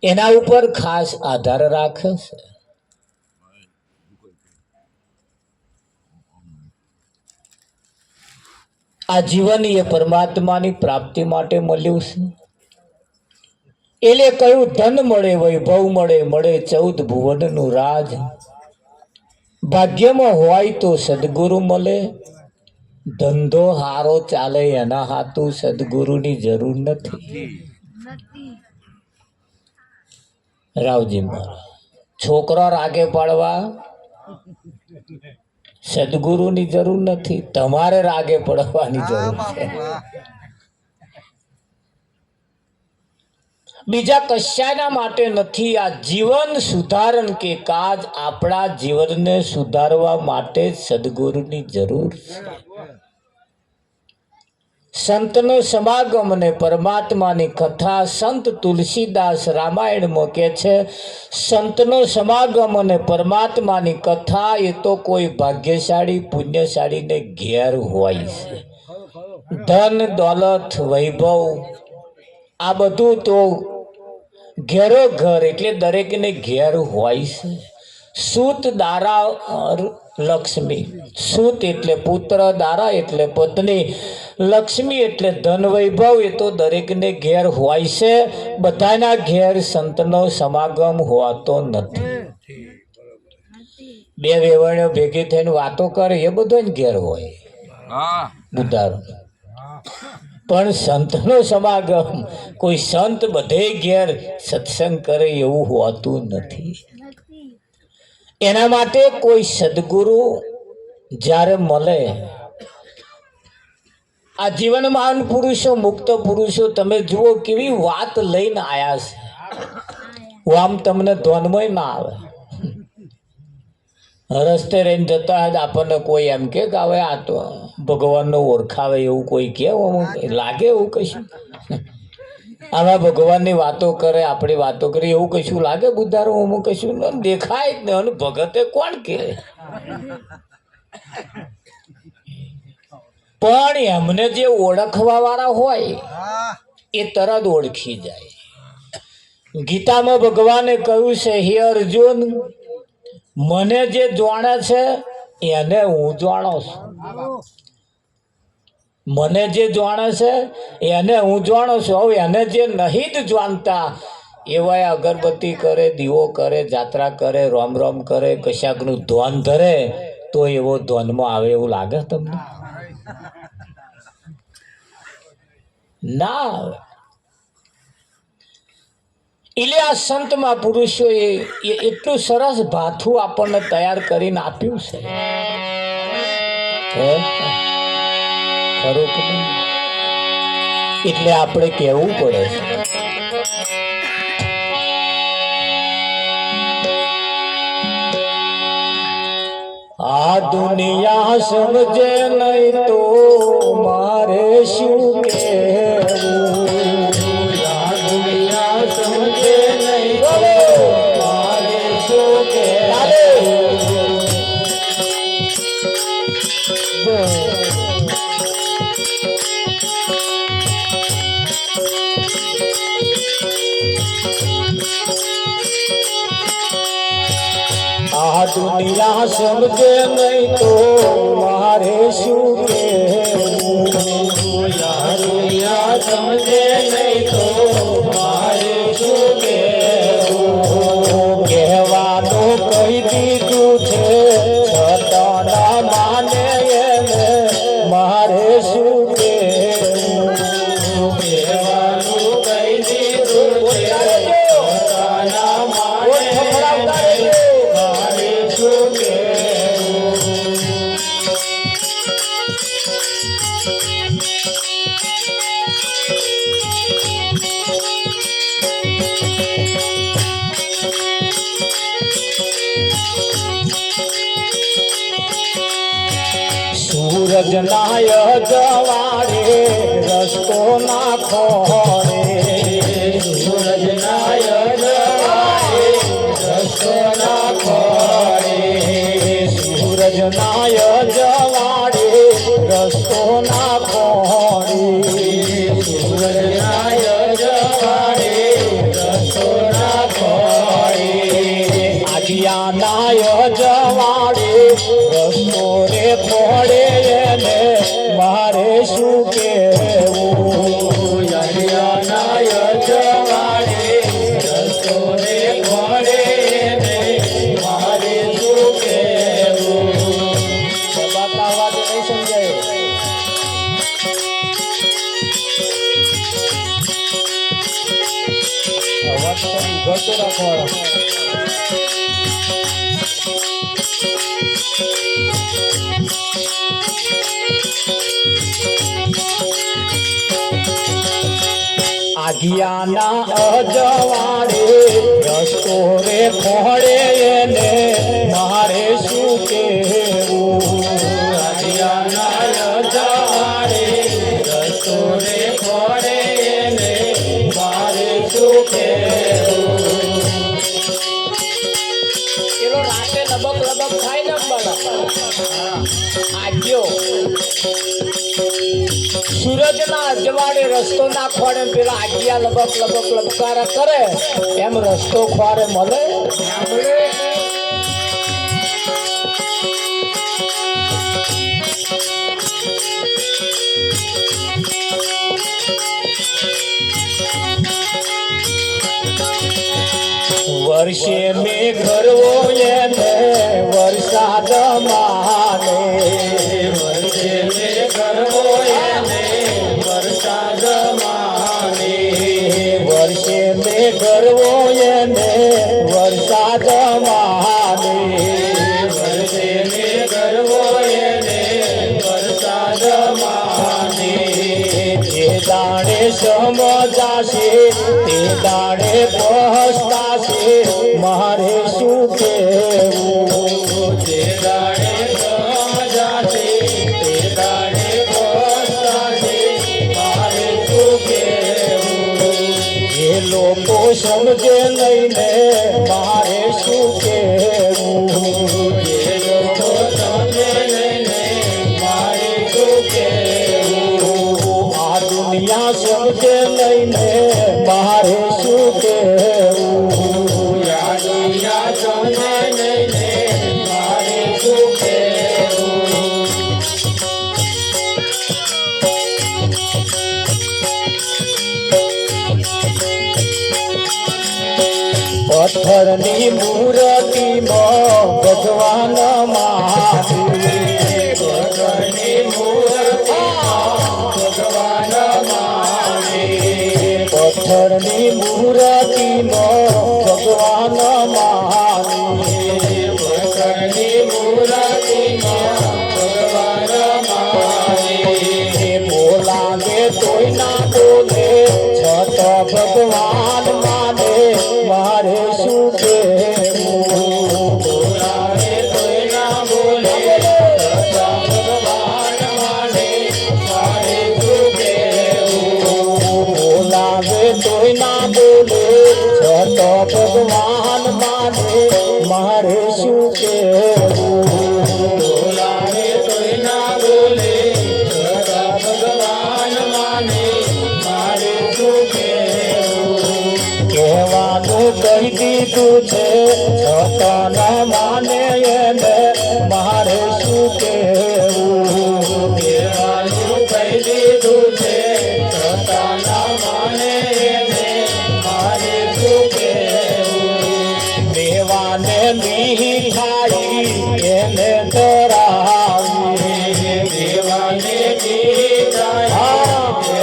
એના ઉપર ખાસ આધાર રાખે છે. આ જીવન એ પરમાત્માની પ્રાપ્તિ માટે મળ્યું છે. એટલે કયું ધન મળે, વૈભવ મળે, મળે 14 ભુવનનું રાજ. ભાગ્યમાં હોય તો સદગુરુ મળે. ધંધો હારો ચાલે એના હાથું સદગુરુની જરૂર નથી. રાવજી મહારાજ છોકરા રાગે પાડવા સદગુરુની જરૂર નથી, તમારે રાગે પડવાની જરૂર છે. બીજા કશાના માટે નથી. આ જીવન સુધારણ કે કાજ આપણા જીવનને સુધારવા માટે સદગુરુની જરૂર છે. સંતનો સમાગમ અને પરમાત્માની કથા સંત તુલસીદાસ રામાયણમાં કહે છે, સંતનો સમાગમ અને પરમાત્માની કથા એ તો કોઈ ભાગ્યશાળી પુણ્યશાળીને ઘેર હોય છે. ધન દોલત વૈભવ આ બધું તો ઘેરો ઘર એટલે દરેકને ઘેર હોય છે. સૂત દારા લક્ષ્મી, સૂત એટલે પુત્ર, દારા એટલે પત્ની, લક્ષ્મી એટલે ધન વૈભવ એ તો દરેકને ઘેર હોય છે. બધાના ઘેર સંતનો સમાગમ હોતો નથી. બે વેવણીઓ ભેગી થઈને વાતો કરે એ બધો ઘેર હોય બુધારો, પણ સંતનો સમાગમ કોઈ સંત બધે ઘેર સત્સંગ કરે એવું હોતું નથી. એના માટે કોઈ સદગુરુ જ્યારે મળે, આ જીવન મહાન પુરુષો મુક્ત પુરુષો તમે જુઓ કેવી વાત લઈને આયા છે. આમ તમને ધ્વનમાં ના આવે. રસ્તે રહીને જતા આપણને કોઈ એમ કે હવે આ તો ભગવાનનો ઓળખાવે એવું કોઈ કે લાગે એવું કશું? આવા ભગવાનની વાતો કરે, આપણી વાતો કરી એવું કશું લાગે? બુધારો અમુક કશું દેખાય જ ને. અને ભગતે કોણ કે? પણ એમને જે ઓળખવા વાળા હોય એ તરત ઓળખી જાય. ગીતામાં ભગવાને કહ્યું છે, હે અર્જુન, મને જે જાણે છે એને હું જાણો છું. મને જે જાણે છે એને હું જાણો છું. હવે એને જે નહીં જ જાણતા એવા અગરબત્તી કરે, દીવો કરે, જાત્રા કરે, રોમ રોમ કરે, કશાકનું ધ્યાન ધરે તો એવો ધ્યાનમાં આવે એવું લાગે તમને? ના આવે. એટલે આ સંતમાં પુરુષોએ એટલું સરસ ભાથું આપણને તૈયાર કરીને આપ્યું છે. ખરું કે નહીં? એટલે આપણે કહેવું પડે છે. આ દુનિયા સમજે નહીં તો મારે શું કહેવું? આ દુનિયા સમજે નહીં તો મારે શું કહેવું? આ દુનિયા સમજે નહીં તો મારે શું કહેવું? આ દુનિયા સમજે નહીં તો મારે શું કહેવું? કહેવાનું કહી દીધું છે છતાં ના માને એને મારે શું કહેવું? કહેવાનું કહી દીધું છે છતાં ના માને સૂરજ નાય જવાડે રસ્તો ના ખોરે, સૂરજ નાય જવાડે રસ્તો ના ખોરે, સૂરજ નાય જવાડે રસ્તો ના ખોરે, સૂરજ નાય જવાડે રસ્તો ના ઘટતું રાખો. આગિયાના અજવાળે રસ્તો રે પહોળે એને મારે શું કહેવું. આગિયાના અજવાળે રસ્તો રે પહોળે એને મારે શું કહેવું. પેલો રાતે લબક લબક ખાય ને બળ આજ્યો સૂરજના અજવાળે રસ્તો ના ખોડે પેલા આગિયા લબક લબક લબકારા કરે એમ રસ્તો ખોરે મળે. વર્ષે મેં ગરવો એને વરસાદ માને. વર્ષે મેં ગરવો એને વરસાદ માને. વર્ષે મેં ગરવો એને વરસાદ માને. વર્ષે મેં ગરવો એને વરસાદ માને. જે દાડે સમજાશે તે દાડે પહોંચતાશે મારે શું કહેવું. જે દાડે સમજાશે તે દાડે પહોંચતાશે મારે શું કહેવું. જે લોકો સમજે નહીં ને મારે શું કહેવું. જે લોકો સમજે નહીં ને મારે શું કહેવું. આ દુનિયા સમજે નહીં ને મારે શું કહેવું. આ દુનિયા સમજે નહીં ને મારે શું કહેવું. પથ્થરની મૂર્તિમાં ભગવાન માને. પથ્થરની મૂર્તિમાં ભગવાન માને. પથ્થરની મૂર્તિમાં ભગવાન માને. પથ્થરની મૂર્તિમાં ભગવાન માને. બોલાવે તોય ના બોલે છત ભગવાન માને મારે શું કહેવું. બોલાવે તોય ના બોલે છત ભગવાન માને મારે શું કહેવું. બોલાવે તોય ના બોલે છત ભગવાન માને મારે શું કહેવું. બોલાવે તોય ના બોલે છત ભગવાન માને મારે શું કહેવું. કહેવાનું કહી દીધું છે છતાં ન માને એને મારે શું કહેવું. કહેવાનું કહી દીધું છે છતાં ન માને એને મારે શું કહેવું. દેવાને મીઠાઈ એને ધરાવી. દેવાને મીઠાઈ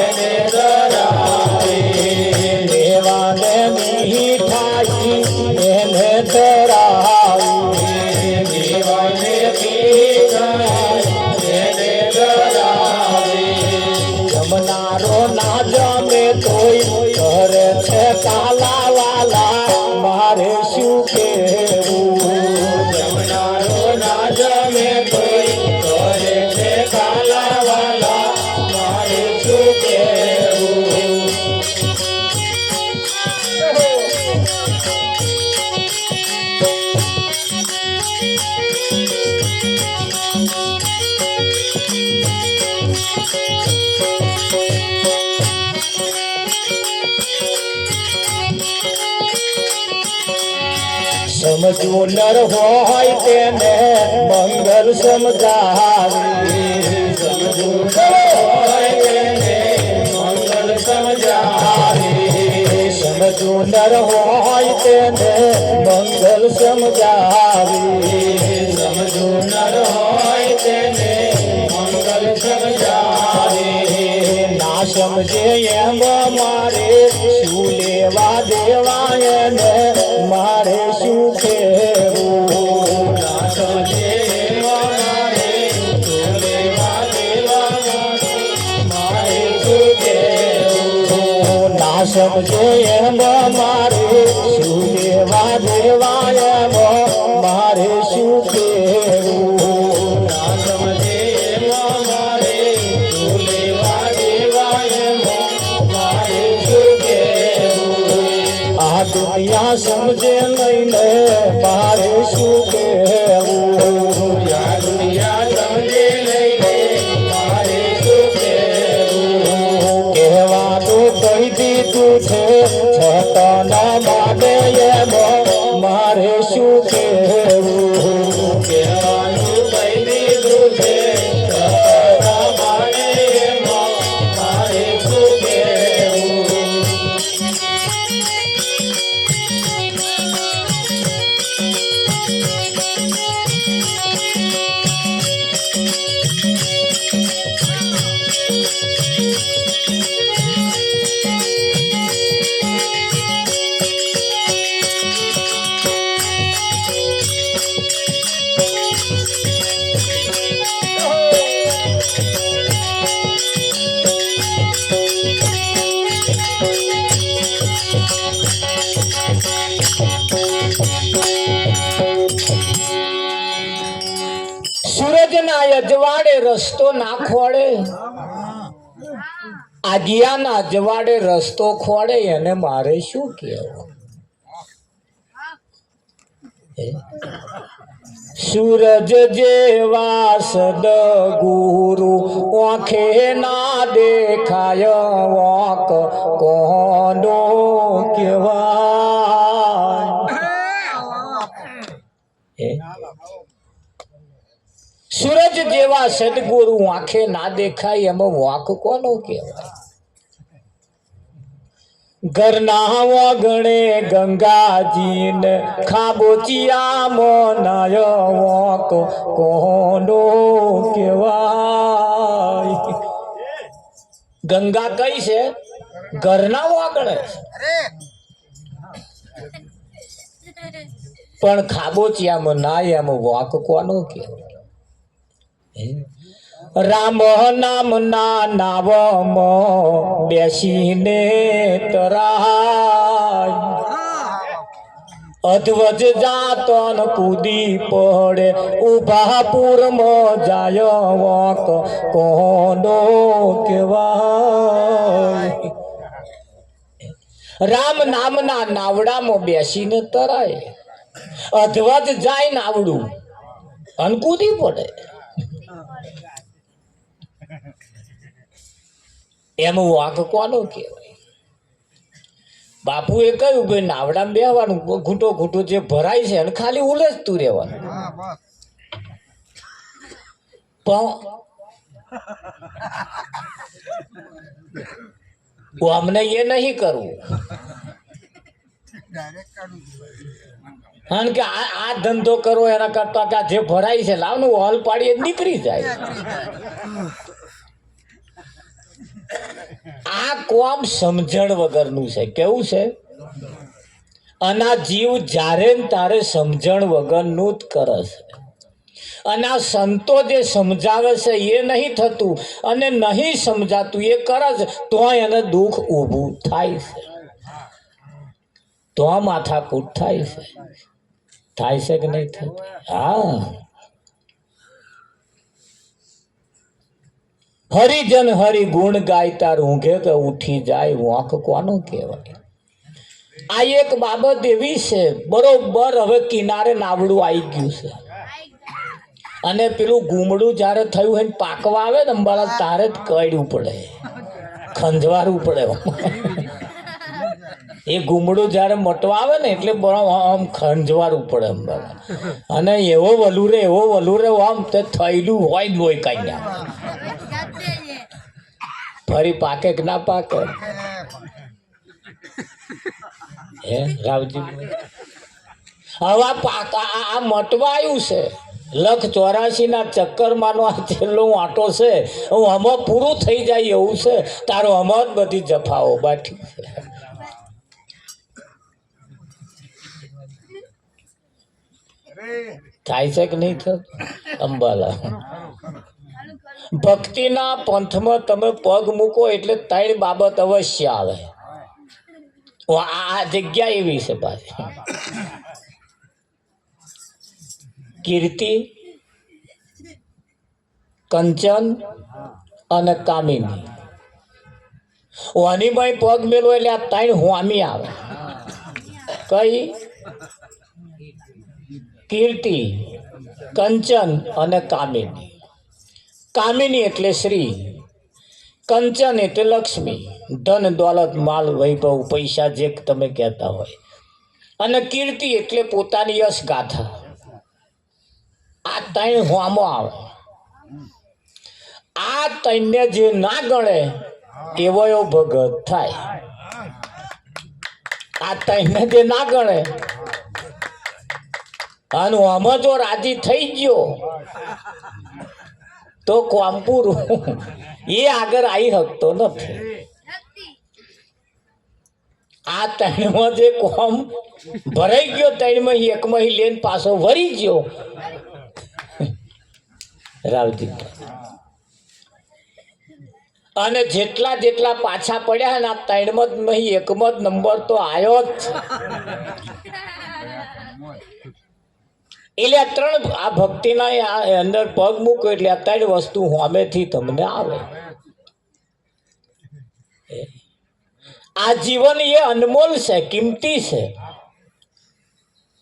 એને ધરાવી. દેવાને મીઠાઈ એને ધરાવી. દેવાને મીઠાઈ એને ધરાવી. જમનારો ના જમે તોય ઘરે છે કાલા વાલા મારે શું કહેવું. જમનારો ના જમે તોય ઘરે છે કાલા વાલા મારે શું કહેવું. સમજો નર હોય તેને મંગલ સમજાવી. સમજો નર હોય તેને મંગલ સમજાવી. સમજો નર હોય તેને મંગલ સમજાવી. સમજો નર હોય તેને મંગલ સમજાવી. ના સમજે એમ મારે શું લેવા દે દેવાય ને મારે શું કહેવું ના સમજે મારે શું લેવા દેવા મારે શું કહેવું ના સમજે એમ મારે શું લેવા દેવાય મારે શું કહેવું ના સમજે મારે શું લેવા દેવાય મારે શું કહેવું આ દુનિયા સમજે લઈને મારે શું કહેવું આ દુનિયા સમજે લઈને મારે શું કહેવું કહેવા તો કહી દીધું છે છતાં ના માને એમ મારે શું કહેવું કહેવાનું કહી દીધું છે છતાં ના માને એમ મારે શું કહેવું સૂરજના અજવાળે રસ્તો ના ખોડે આજ્ઞાના અજવાળે રસ્તો ખોડે એને મારે શું કહેવું સૂરજ જેવા સદગુરુ આંખે ના દેખાય વાંક કોનો કહેવાય સૂરજ જેવા સદગુરુ આંખે ના દેખાય એમાં વાંક કોનો કહેવાય ઘરના વગણે ગંગાજીને ખાબોચિયા મનાય વાંક કોનો કહેવાય ગંગા કઈ છે ઘરના વાગણે પણ ખાબોચિયામાં નાય એમાં વાંક કોનો કહેવાય રામ નામ ના નાવમાં બેસીને તરાય અધવજ જાતન કૂદી પડે ઉભા પૂરમાં જાય વાંક કોનો કહેવાય રામ નામના નાવડામાં બેસીને તરાય અધવજ જાય નાવડું અને કૂદી પડે એમાં વાંક કોનો કહેવાય બાપુએ કહ્યું ભાઈ નાવડામાં બેહવાનું ઘૂંટો ઘૂંટો જે ભરાય છે અને ખાલી ઉલઝતું રહેવાનું પણ અમને એ નહીં કરવું કારણ કે આ ધંધો કરવો એના કરતા કે જે ભરાય છે લાવનું હલ પાડીએ નીકળી જાય આ કોમ સમજણ વગરનું છે કેવું છે અને આ જીવ જ્યારે ને તારે સમજણ વગરનું જ કરે છે અને આ સંતો જે સમજાવે છે એ નહીં થતું અને નહીં સમજાતું એ કરે છે તો એને દુઃખ ઊભું થાય છે તો માથાકૂટ થાય છે કે નહીં થતું હા હરિજન હરિ ગુણ ગાયતા ઊંઘે કે ઉઠી જાય વાંક કોનો કહેવાય આ એક બાબત એવી છે બરોબર હવે કિનારે નાવડું આવી ગયું છે અને પેલું ગુમડું જ્યારે થયું હોય પાકવા આવે ને અંબાલા તારે જ કડવું પડે ખંજવારવું પડે એ ગુમડું જ્યારે મટવા આવે ને એટલે આમ ખંજવારવું પડે અંબાલા અને એવો વલુરે આમ તે થયેલું હોય જ હોય કઈ ના ફરી પાકે કે ના પાકે હે રાવજી હવે આ મટવા આવ્યું છે લખ 84 ચક્કરમાંનો આ છેલ્લો આંટો છે આમાં પૂરું થઈ જાય એવું છે તારો આમાં જ બધી જફાઓ બાકી છે થાય છે કે નહીં થતું? અંબાલા ભક્તિના પંથમાં તમે પગ મૂકો એટલે ત્રણ બાબત અવશ્ય આવે. આ જગ્યા એવી છે પાછી. કીર્તિ, કંચન અને કામિની. વાનીભાઈ પગ મેળવો એટલે આ ત્રણ હોમી આવે. કઈ? કીર્તિ, કંચન અને કામિની. કામિની એટલે શ્રી, કંચન એટલે લક્ષ્મી, ધન દોલત માલ વૈભવ પૈસા જે તમે કહેતા હોય, અને કીર્તિ એટલે પોતાની યશ ગાથા. આ ત્રણ હોમો આવે. આ ત્રણને જે ના ગણે એવો એવો ભગત થાય. આ ત્રણને જે ના ગણે અને આમાં જો રાજી થઈ ગયો તો કોમ પૂરું. એ આગળ આવી શકતો નથી. આ ત્રણમાં જે કોમ ભરાઈ ગયો, ત્રણમાં એકમાં લઈને પાછો વળી ગયો રાવજી. અને જેટલા જેટલા પાછા પડ્યા ને આ ત્રણમાં એકમાં જ નંબર તો આવ્યો જ. એટલે આ ત્રણ, આ ભક્તિના અંદર પગ મૂકો એટલે આ ત્રણ વસ્તુ હોમેથી તમને આવે. આ જીવન એ અનમોલ છે, કિંમતી છે.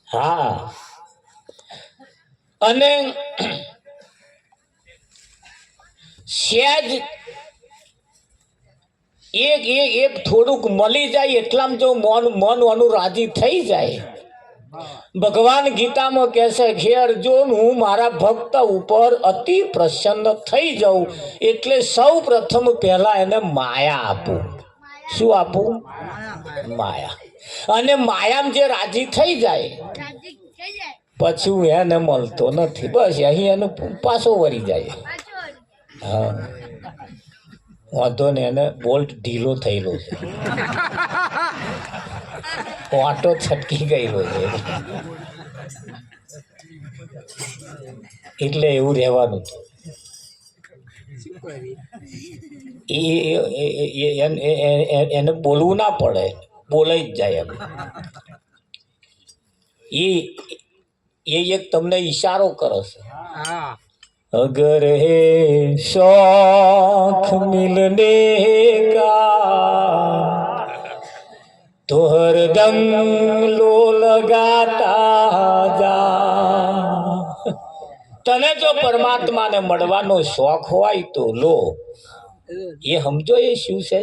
હા, અને સહેજ એક થોડુંક મળી જાય એટલામાં જો મન વાનું રાજી થઈ જાય. ભગવાન ગીતામાં કહે છે, ઘેર જો હું મારા ભક્ત ઉપર અતિ પ્રસન્ન થઈ જાઉં એટલે સૌ પ્રથમ પહેલા એને માયા આપું. શું આપું? માયા. અને માયામાં જે રાજી થઈ જાય પછી હું એને મળતો નથી. બસ અહીં એને પાછો વળી જાય. હા, વાંધો ને, એને બોલ્ટ ઢીલો થયેલો છે, વાંટો છટકી ગયેલો છે, એટલે એવું રહેવાનું. એને બોલવું ના પડે, બોલાઈ જ જાય. એ એક તમને ઈશારો કરે છે. अगर है शौक मिलने का तो हरदम लो लगाता जा. તને જો પરમાત્માને મળવાનો શોખ હોય તો લો. એ સમજો એ શું છે?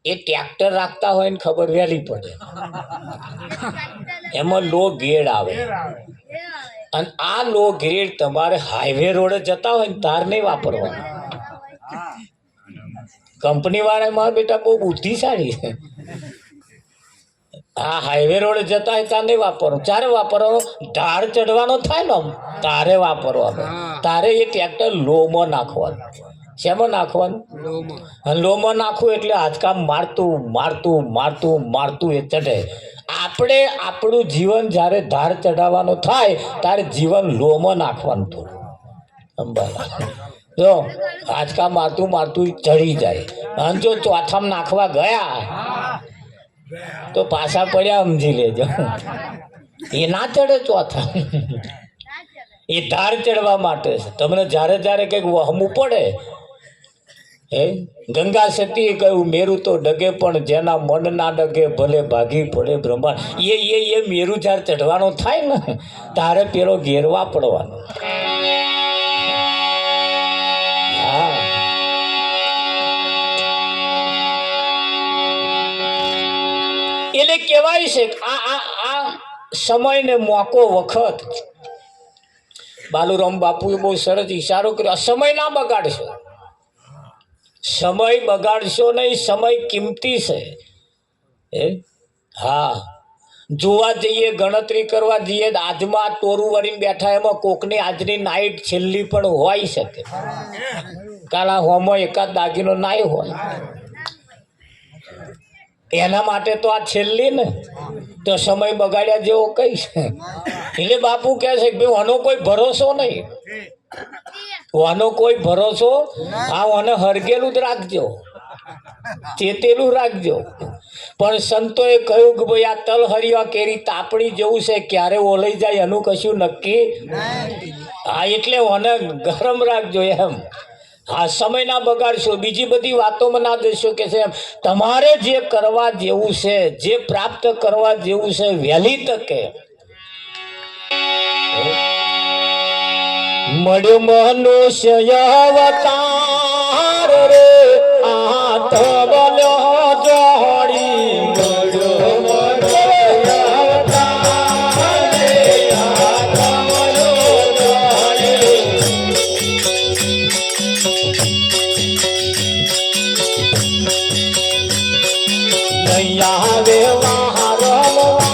એ ટ્રેક્ટર રાખતા હોય ને ખબર વહેલી પડે. એમાં લો ગેડ આવે. અને આ લો ગ્રેડ તમારે હાઈવે રોડે જતા હોય ને તાર નહીં વાપરવાનું. કંપની વાળા મારા બેટા બહુ બુદ્ધિશાળી છે. આ હાઈવે રોડે જતા હોય તાર નહીં વાપરવાનું. ચારે વાપરવાનું, ઢાળ ચડવાનો થાય ને તારે વાપરવાનું. તારે એ ટ્રેક્ટર લોમાં નાખવાનું. શેમાં નાખવાનું? લોમાં. લોમાં નાખવું એટલે હાથકામ મારતું મારતું મારતું મારતું એ ચઢે. આપણે આપણું જીવન જ્યારે ધાર ચઢાવવાનું થાય ત્યારે જીવન લોમાં નાખવાનું. તો અંબાલા જો આજકા મારતું મારતું ચડી જાય. અને જો ચોથામાં નાખવા ગયા તો પાછા પડ્યા, સમજી લેજો. એ ના ચડે ચોથા. એ ધાર ચડવા માટે છે. તમને જ્યારે જ્યારે કંઈક વહમું પડે, ગંગા સતીએ કહ્યું મેરું તો ડગે પણ જેના મન ના ડગે ભલે ભાગી પડે બ્રહ્માંડ. એ મેરું જ્યારે ચઢવાનો થાય ને તારે પેલો ઘેર વાપરવાનો. હા, એટલે કહેવાય છે આ સમયને મોકો વખત. બાલુરામ બાપુએ બહુ સરસ ઈશારો કર્યો. સમય ના બગાડશો. સમય બગાડશો નહીં. સમય કિંમતી છે. હા, જોવા જઈએ, ગણતરી કરવા જઈએ, આજમાં ટોરું વળીને બેઠા એમાં કોકની આજની નાઈટ છેલ્લી પણ હોઈ શકે. કાલા હોમાં એકાદ દાગીનો નાય હોય, એના માટે તો આ છેલ્લી ને. તો સમય બગાડ્યા જેવો કઈ છે? એટલે બાપુ કહે છે કે ભાઈ આનો કોઈ ભરોસો નહીં, આનો કોઈ ભરોસો. આને હરગેલું જ રાખજો, ચેતેલું રાખજો. પણ સંતોએ કહ્યું કે ભાઈ આ તલહરિયા કેરી તાપણી જેવું છે, ક્યારે ઓલાઈ જાય એનું કશું નક્કી. હા, એટલે આને ગરમ રાખજો એમ. હા, સમય ના બગાડશો, બીજી બધી વાતોમાં ના જશો. કે છે તમારે જે કરવા જેવું છે, જે પ્રાપ્ત કરવા જેવું છે, વહેલી તકે મળ્યો મનુષ્ય અવતાર રે, આ તબલ્યો જોડી. મળ્યો મનુષ્ય અવતાર રે, આ તબલ્યો જોડી. નૈયા વે વારંવાર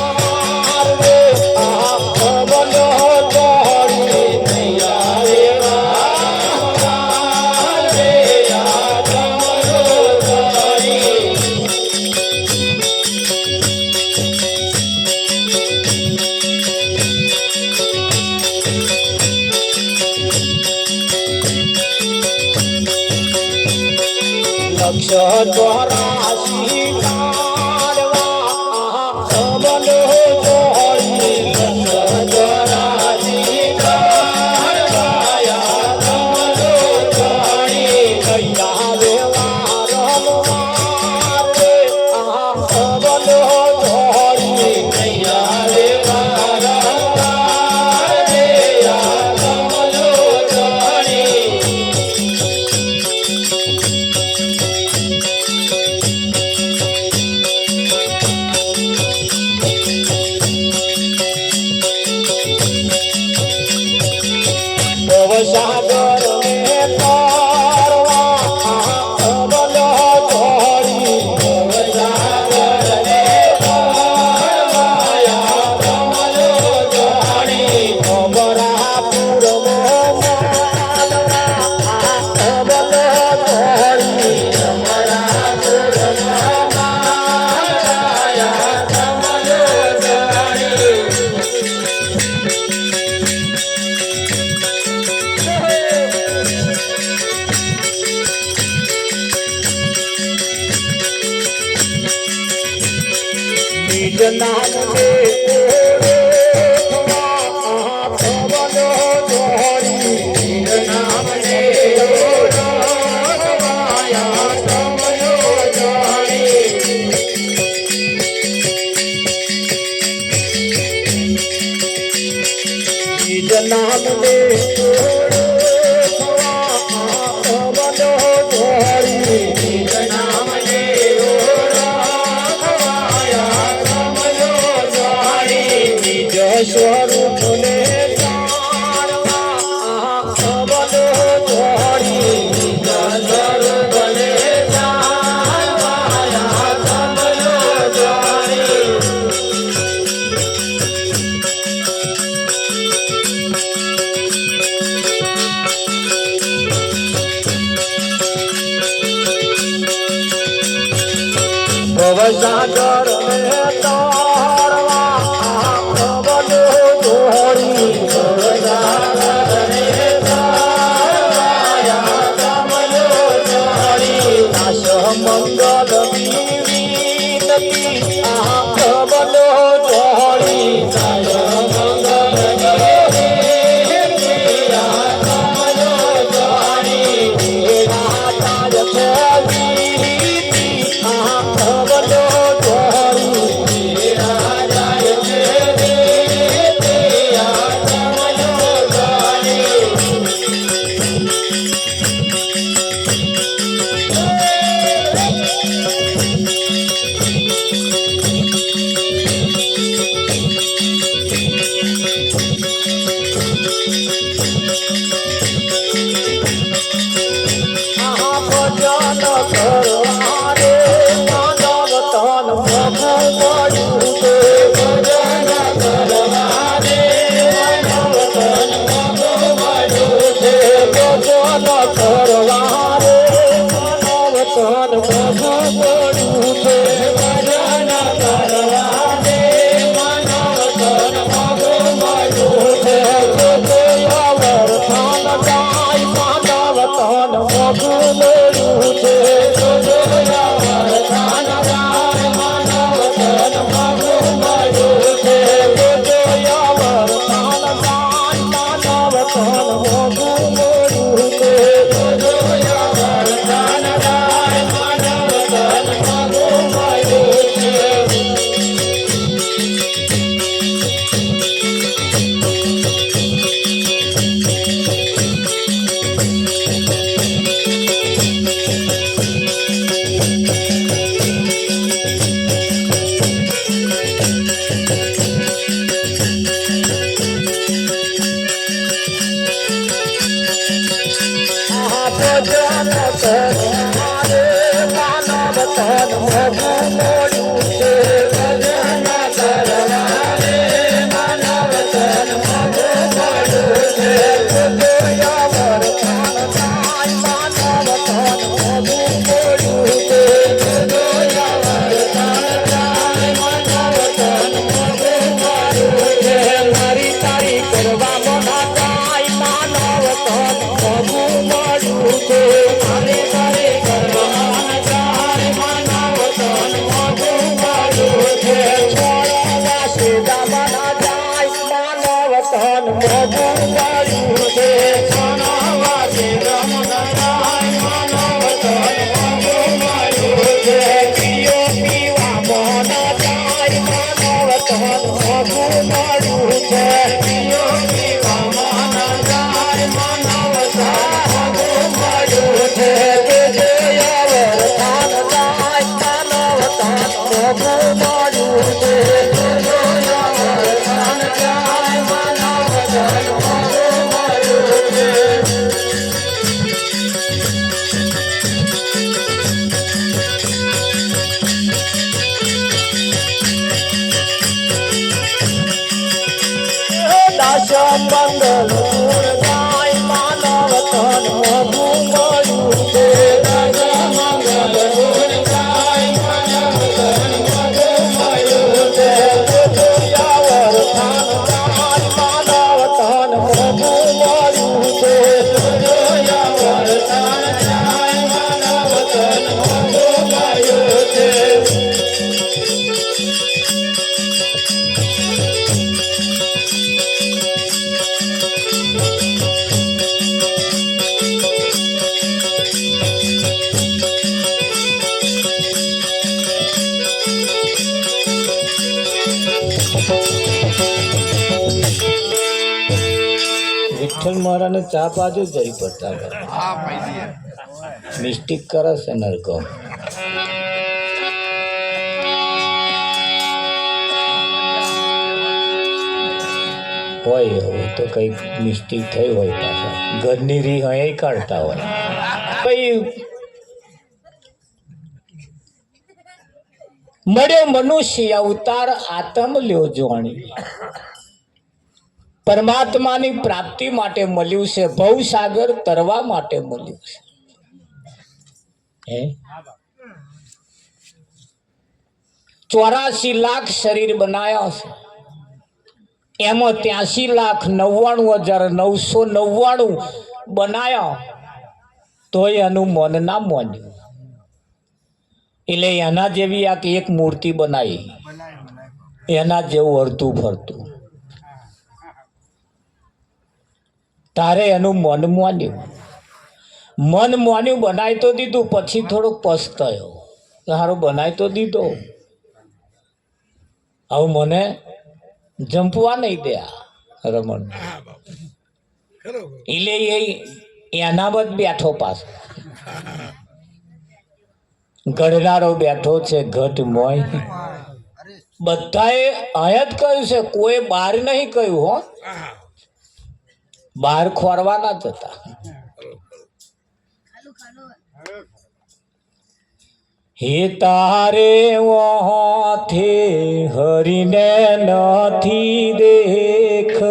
રે, આ તબલ્યો જોડી. નૈયા વે વારંવાર રે, આ તબલ્યો જોડી. લક્ષ ચોરાશી કાઢવા તબલ્યો જોડી. લક્ષ ચોરાશી કાઢવા તબલ્યો જોડી. નૈયા વે વારંવાર રે, આ તબલ્યો જોડી. નૈયા વે વારંવાર રે, આ તબલ્યો જોડી. સાગર ને પારવા તબલ્યો જોડી. સાગર ને પારવા તબલ્યો જોડી. અમરાપુર માલવા તબલ્યો જોડી. અમરાપુર માલવા તબલ્યો જોડી. નિજ નામ ને ઓળખવા તબલ્યો જોડી. નિજ નામ ને ઓળખવા તબલ્યો જોડી. નિજ નામ ને ઓળખવા તબલ્યો જોડી. નિજ નામ ને ઓળખવા તબલ્યો જોડી. મંગલ ગુણ ગાય માનવ તન મળ્યું છે મંગલ ગુણ ગાય માનવ તન મળ્યું છે યાવર થાન ગાય માનવ તન મળ્યું છે યાવર થાન ગાય માનવ તન મળ્યું છે વિઠ્ઠલ મહારાજને ચા બાજુ જઈ પડતા મિસ્ટેક કરે છે નરકો હોય હવે તો કઈક મિસ્ટેક થઈ હોય પાછા ઘરની રી અહીં કાઢતા હોય કઈ મળ્યો મનુષ્ય અવતાર આત્મ લ્યો જોણી પરમાત્માની પ્રાપ્તિ માટે મળ્યું છે ભવસાગર તરવા માટે મળ્યું છે 84 લાખ શરીર બનાયા છે એમાં 83,99,999 બનાયા તોય એનું મન ના માન્યું એટલે એના જેવી આ એક મૂર્તિ બનાવી એના જેવું હરતું ફરતું તારે એનું મન માન્યું બનાવી તો દીધું પછી થોડોક પસ્તાયો સારું બનાવી તો દીધો હવે મને જંપવા નહીં દે રમણ એટલે એના બદ બેઠો પાછો ઘડનારો બેઠો છે ઘટ મોય બધાએ અહીંયા જ કહ્યું છે કોઈ બહાર નહીં કહ્યું હો બહાર ખોરવાના જ હતા હે તારે વહાથી હરીને નથી દેખતો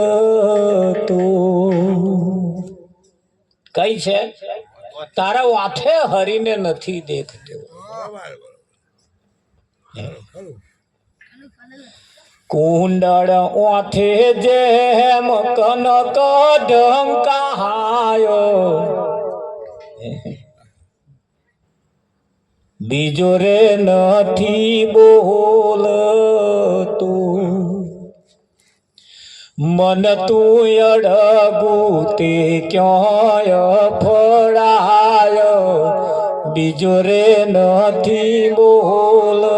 કઈ છે તારા વાથે હરીને નથી દેખતો કુંડળ ઓથે જેમ કનક ઢંકાયો બીજો રે નથી બોલતું મન તું અડગું તે ક્યાંય ફળાયો બીજો રે નથી બોલતું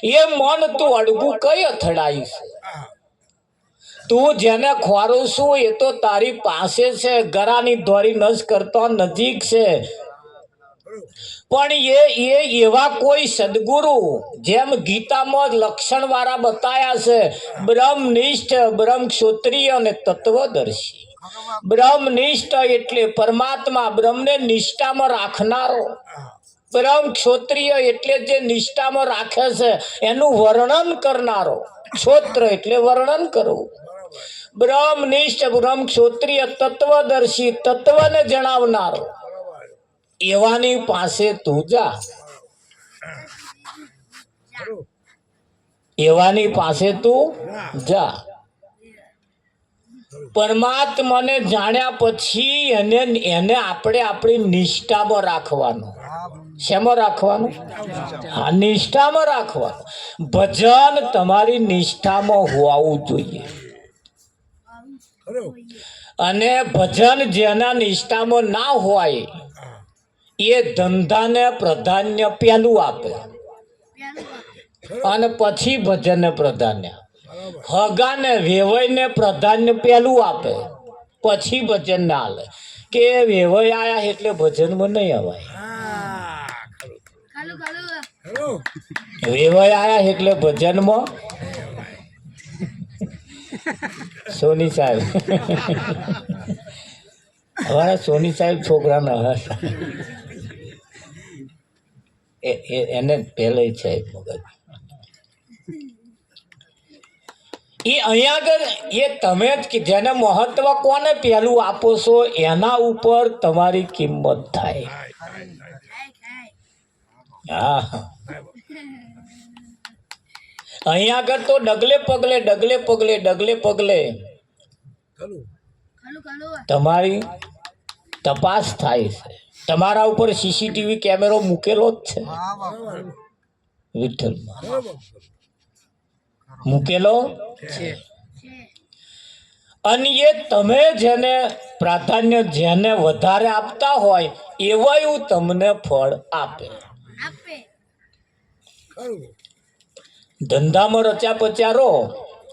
એ મન તું અડગું કઈ અથડાયું છે તું જેને ખોરું છું એ તો તારી પાસે છે ગરાની દોરી નજ કરતો નજીક છે પણ એ એવા કોઈ સદગુરુ જેમ ગીતામાં લક્ષણ વાળા બતાયા છે બ્રહ્મનિષ્ઠ બ્રહ્મ ક્ષોત્રિય અને તત્વદર્શી બ્રહ્મનિષ્ઠ એટલે પરમાત્મા બ્રહ્મને નિષ્ઠામાં રાખનારો બ્રહ્મ ક્ષોત્રિય એટલે જે નિષ્ઠામાં રાખે છે એનું વર્ણન કરનારો ક્ષોત્ર એટલે વર્ણન કરવું બ્રહ્મનિષ્ઠ બ્રહ્મ ક્ષોત્રિય તત્વદર્શી તત્વને જણાવનારો એવાની પાસે તું જા એવાની પાસે તું જા પરમાત્માને જાણ્યા પછી એને આપણે આપણી નિષ્ઠામાં રાખવાનું શેમાં રાખવાનું હા નિષ્ઠામાં રાખવાનું ભજન તમારી નિષ્ઠામાં હોવું જોઈએ અને ભજન જેના નિષ્ઠામાં ના હોય એ ધંધાને પ્રાધાન્ય પહેલું આપે અને પછી ભજનને પ્રાધાન્ય હગાને વેવાઈને પ્રાધાન્ય પહેલું આપે પછી ભજન ના હાલે કે વેવાઈ આયા એટલે ભજનમાં નહીં અવાય વેવાઈ આયા એટલે ભજનમાં સોની સાહેબ અમારા સોની સાહેબ છોકરાના એને પહેલે છે મગજ એ અહીંયા આગળ એ તમે જ કે જેને મહત્વ કોને પહેલું આપો છો એના ઉપર તમારી કિંમત થાય. હા, અહીંયા આગળ તો ડગલે પગલે તમારી તપાસ થાય છે. તમારા ઉપર સીસીટીવી કેમેરો મૂકેલો જ છે. વિઠ્ઠલમાં મૂકેલો છે. અને એ તમે જેને પ્રાધાન્ય જેને વધારે આપતા હોય એવાયું તમને ફળ આપે. ધંધામાં રચ્યા પચ્યા રહો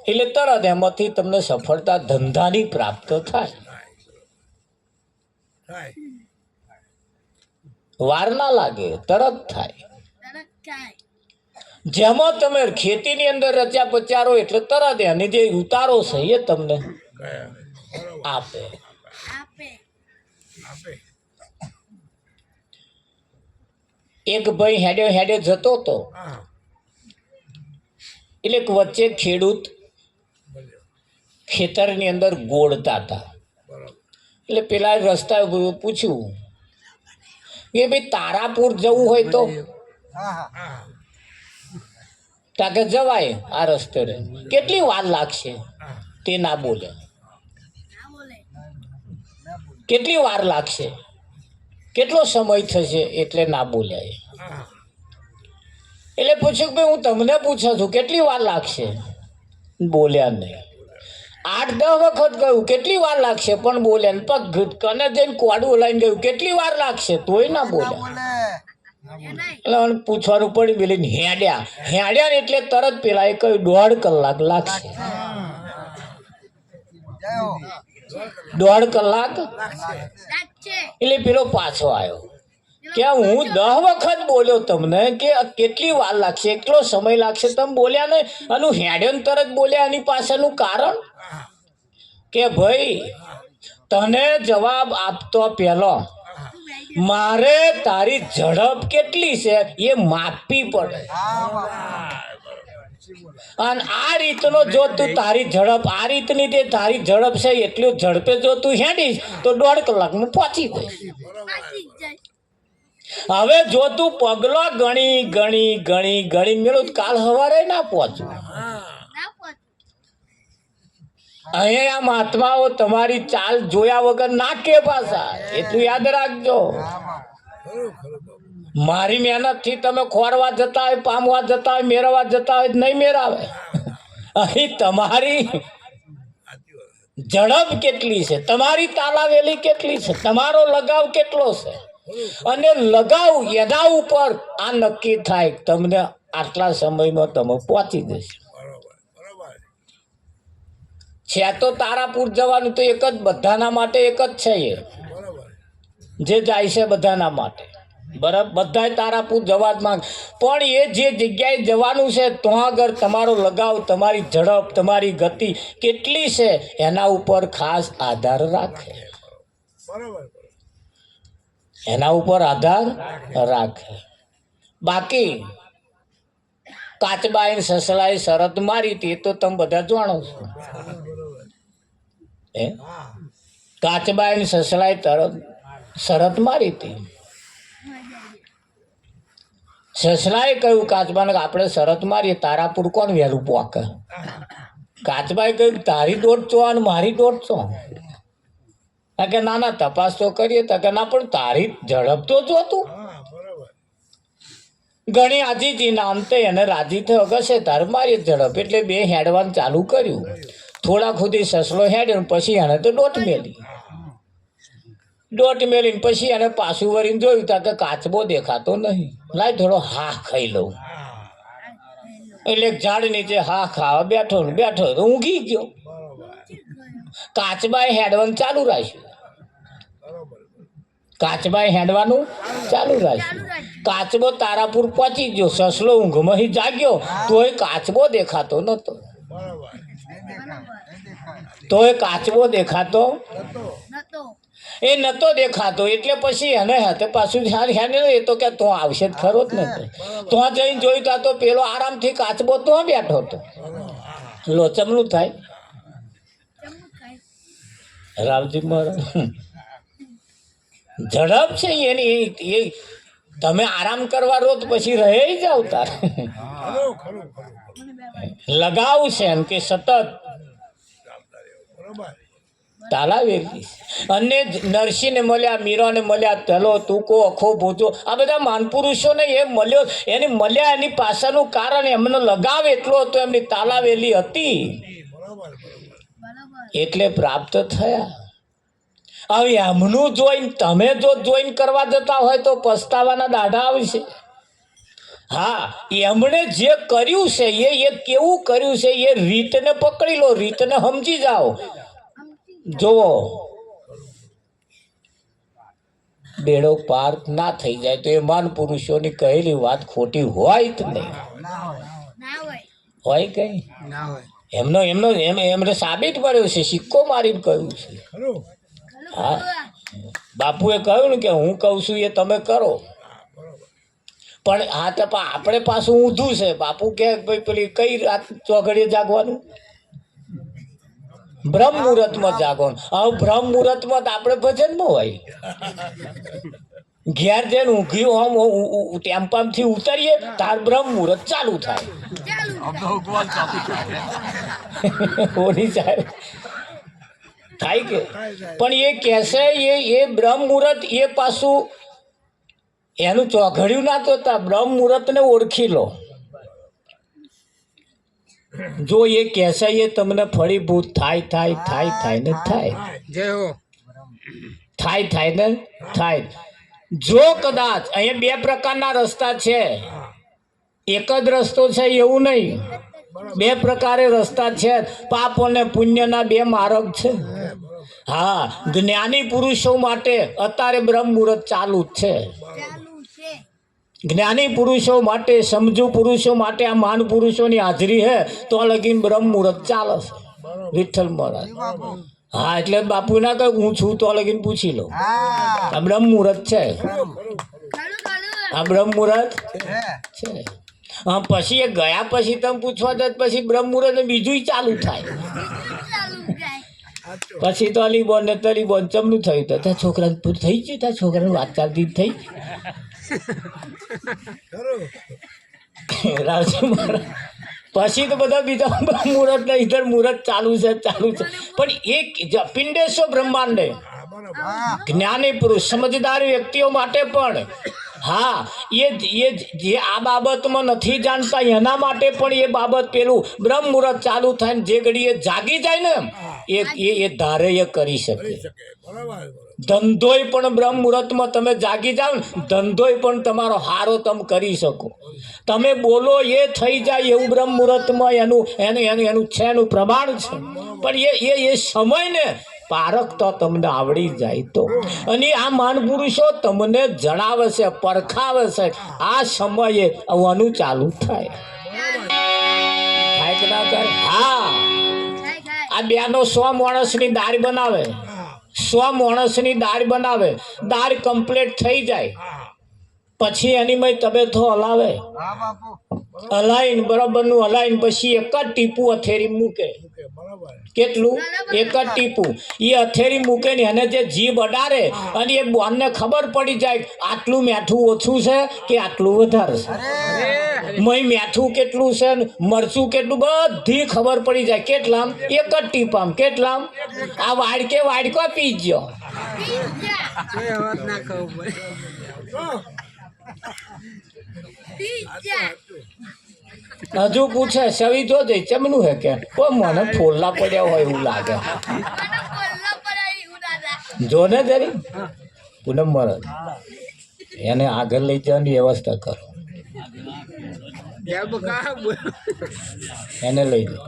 એટલે તરત એમાંથી તમને સફળતા ધંધાની પ્રાપ્ત થાય. વાર ના લાગે, તરત થાય. જેમાં તમે ખેતીની અંદર રચ્યા પચ્યા રહો એટલે તરત એની જે ઉતારો છે એ તમને આપે. એક ભાઈ હેડે જતો હતો એટલે વચ્ચે ખેડૂત ખેતરની અંદર ગોળતા હતા. એટલે પેલા રસ્તા પૂછ્યું કે ભાઈ તારાપુર જવું હોય તો તાકે જવાય આ રસ્તે રે, કેટલી વાર લાગશે? તે ના બોલે. કેટલી વાર લાગશે, કેટલો સમય થશે? એટલે ના બોલ્યા. એટલે પૂછ્યું કે હું તમને પૂછું છું કેટલી વાર લાગશે? બોલ્યા નહીં. 8-10 વખત ગયું કેટલી વાર લાગશે પણ બોલ્યા નહીં. પગ કને જઈને કોડું લઈને ગયું કેટલી વાર લાગશે તોય ના બોલ્યા. એટલે મને પૂછવાનું પડ્યું પેલી હેડ્યા ને એટલે તરત પેલા એ કહ્યું 1.5 કલાક લાગશે. 1.5 કલાક એટલે પેલો પાછો આવ્યો કે હું 10 વખત બોલ્યો તમને કે કેટલી વાર લાગશે, એટલો સમય લાગશે, તમે બોલ્યા નહીં અને હેડ્યો ને તરત બોલ્યા. એની પાછળનું કારણ કે ભાઈ તને જવાબ આપતો પહેલો મારે તારી ઝડપ કેટલી છે એ માપવી પડે. અને આ રીતનો જો તું તારી ઝડપ આ રીતની જે તારી ઝડપ છે એટલું ઝડપે જો તું હેડીશ તો 1.5 કલાકમાં પહોંચી જઈશ. હવે જો તું પગલો ગણી મેળવું કાલ સવારે ના પહોંચું. અહીંયા મહાત્માઓ તમારી ચાલ જોયા વગર ના કે પાછા, એટલું યાદ રાખજો. મારી મહેનત થી તમે ખોરવા જતા હોય, પામવા જતા હોય, મેળવવા જતા હોય નહીં મેળવે. અહીં તમારી ઝડપ કેટલી છે, તમારી તાલાવેલી કેટલી છે, તમારો લગાવ કેટલો છે, અને લગાવ એના ઉપર આ નક્કી થાય તમને આટલા સમયમાં તમે પહોંચી જશો. છે તો તારાપુર જવાનું તો એક જ, બધાના માટે એક જ છે. એ જે જાય છે બધાના માટે બરાબર, બધા તારાપુર જવા જ માંગ. પણ એ જે જગ્યાએ જવાનું છે તો આગળ તમારો લગાવ, તમારી ઝડપ, તમારી ગતિ કેટલી છે એના ઉપર ખાસ આધાર રાખે. એના ઉપર આધાર રાખે. બાકી કાચબાઈ સસલાએ શરત મારી હતી તો તમે બધા જાણો છો. કાચબાઈ સસલાએ શરત મારી હતી. સસલાએ કહ્યું કાચબાને આપણે શરત મારીએ તારાપુર કોણ વહેલું પોકે? કાચબાએ કહ્યું તારી દોડશો અને મારી દોડશો? કે ના તપાસ તો કરીએ. કે ના પણ તારી ઝડપ તો જોતું. ઘણી આજીજીના અંતે એને રાજી થયો કશે તાર મારી ઝડપ. એટલે બે હેડવાનું ચાલુ કર્યું. થોડા સુધી સસલો હેડ્યો પછી એને તો દોટ મેલીને પછી એને પાછું વળીને જોયું તા કે કાચબો દેખાતો નહીં. લાય થોડો હા ખાઈ લઉં. એટલે ઝાડ નીચે હા ખાવા બેઠો તો ઊંઘી ગયો. કાચબાએ હેડવાનું ચાલુ રાખ્યું. કાચબો તારાપુર પહોંચી ગયો. સસલો ઊંઘમાં જાગ્યો તોય કાચબો દેખાતો નતો. એ નતો દેખાતો. એટલે પછી એને હાથે પાછું ધ્યાન એ તો કે તું આવશે જ ખરો જ ને. તો જઈને જોયું તા તો પેલો આરામથી કાચબો તો બેઠો હતો. લો ચમનું થાય રામજી મહારાજ ઝડપ છે એની એ તમે આરામ કરવા રો તો પછી રહે જાવ તાર લગાવ છે એમ કે સતત તાલાવેલી અને નરસિંહને મળ્યા મીરાને મળ્યા તલો ટૂંકો અખો ભોજો આ બધા માનપુરુષોને એ મળ્યો એની મળ્યા એની પાછળનું કારણ એમનો લગાવ એટલો હતો એમની તાલાવેલી હતી એટલે પ્રાપ્ત થયા. હવે એમનું જોઈને તમે જો જોઈન કરવા જતા હોય તો પસ્તાવાના દાઢા આવશે. હા એમણે જે કર્યું છે એ કેવું કર્યું છે એ રીતને પકડી લો, રીતને સમજી જાઓ. જુઓ બેડો પાર ના થઈ જાય તો એ માન પુરુષોની કહેલી વાત ખોટી હોય જ નહીં. હોય કઈ એમનો એમનો એમને સાબિત કર્યો છે, સિક્કો મારીને કહ્યું છે. હા બાપુએ કહ્યું ને કે હું કહું છું એ તમે કરો, પણ હા તો આપણે પાછું ઊંધું છે. બાપુ કે ભાઈ પેલી કઈ રાત ચોઘડીએ જાગવાનું, બ્રહ્મ મુહૂર્તમાં જાગવાનું. હવે બ્રહ્મ મુહૂર્તમાં તો આપણે ભજનમાં હોય, ઘેર જઈને ઊંઘ્યું આમ ટેમ્પામથી ઉતરીએ તાર બ્રહ્મ મુહૂર્ત ચાલુ થાય. ઓની સાહેબ થાય કે પણ એ કહેશે એ બ્રહ્મ મુહૂર્ત એ પાછું એનું ચોઘડ્યું ના તોતા બ્રહ્મ મુહૂર્તને ઓળખી લો. જો એ કહેશે એ તમને ફળીભૂત થાય થાય થાય થાય ને થાય થાય થાય ને થાય. જો કદાચ અહીંયા બે પ્રકારના રસ્તા છે, એક જ રસ્તો છે એવું નહીં, બે પ્રકારે રસ્તા છે. પાપ અને પુણ્યના બે માર્ગ છે. હા જ્ઞાની પુરુષો માટે અત્યારે બ્રહ્મ મુહૂર્ત ચાલુ જ છે. જ્ઞાની પુરુષો માટે, સમજુ પુરુષો માટે આ માન પુરુષોની હાજરી હે તો લગીન બ્રહ્મ મુહૂર્ત ચાલે છે. વિઠ્ઠલ મહારાજ હા એટલે બાપુ ના કહે હું છું તો લગીન પૂછી લો. આ બ્રહ્મ મુહૂર્ત છે, આ બ્રહ્મ મુહૂર્ત છે. હા પછી એ ગયા પછી તમે પૂછવા દો પછી બ્રહ્મ મુહૂર્ત બીજું ચાલુ થાય. પછી તો અલીબોન ને તલીબોન ચમનું થયું તો ત્યાં છોકરાને પૂરું થઈ ગયું, ત્યાં છોકરાને વાત ચાલતી થઈ. રાવજી મહારાજ પછી તો બધા બીજા મુહૂર્ત ને ઇધર મુહૂર્ત ચાલુ છે ચાલુ છે. પણ એક પિંડેશ્વ બ્રહ્માંડે જ્ઞાની પુરુષ સમજદાર વ્યક્તિઓ માટે પણ હા એ જે આ બાબતમાં નથી જાણતા એના માટે પણ એ બાબત પેલું બ્રહ્મ મુહૂર્ત ચાલુ થાય ને જે ઘડી એ જાગી જાય ને એ ધારે એ કરી શકે. ધંધોય પણ બ્રહ્મ મુહૂર્તમાં તમે જાગી જાઓ ને ધંધોય પણ તમારો હારો તમે કરી શકો. તમે બોલો એ થઈ જાય એવું બ્રહ્મ મુહૂર્તમાં એનું છે, એનું પ્રમાણ છે. પણ એ સમય ને પારખતા તમને આવડી જાય તો. અને આ માન પુરુષો તમને જણાવે છે, પરખાવે છે આ સમયે આવવાનું ચાલુ થાય કે ના થાય. હા આ બેનો 100 માણસની દાળ બનાવે, 100 માણસની દાળ બનાવે, દાળ કમ્પ્લીટ થઈ જાય પછી એની મય તબેતો હલાવે, હલાઈને બરાબરનું હલાઈને પછી એક જ ટીપું અથેરી મૂકે. કેટલું? એક જ ટીપું એ અથેરી મૂકે ને એને જે જીભ અડારે અને એ બોનને ખબર પડી જાય આટલું મીઠું ઓછું છે કે આટલું વધારે છે, મય મીઠું કેટલું છે મરચું કેટલું બધી ખબર પડી જાય. કેટલામ? એક જ ટીપામ. કેટલામ? આ વાડકો પી ગયો. હજુ પૂછે સવી જોજે ચમનું હે કે કોઈ મને ફોલ્લા પડ્યા હોય એવું લાગે. જો ને જરી પૂનમ મહારાજ એને આગળ લઈ જવાની વ્યવસ્થા કરો, એને લઈ જાઓ.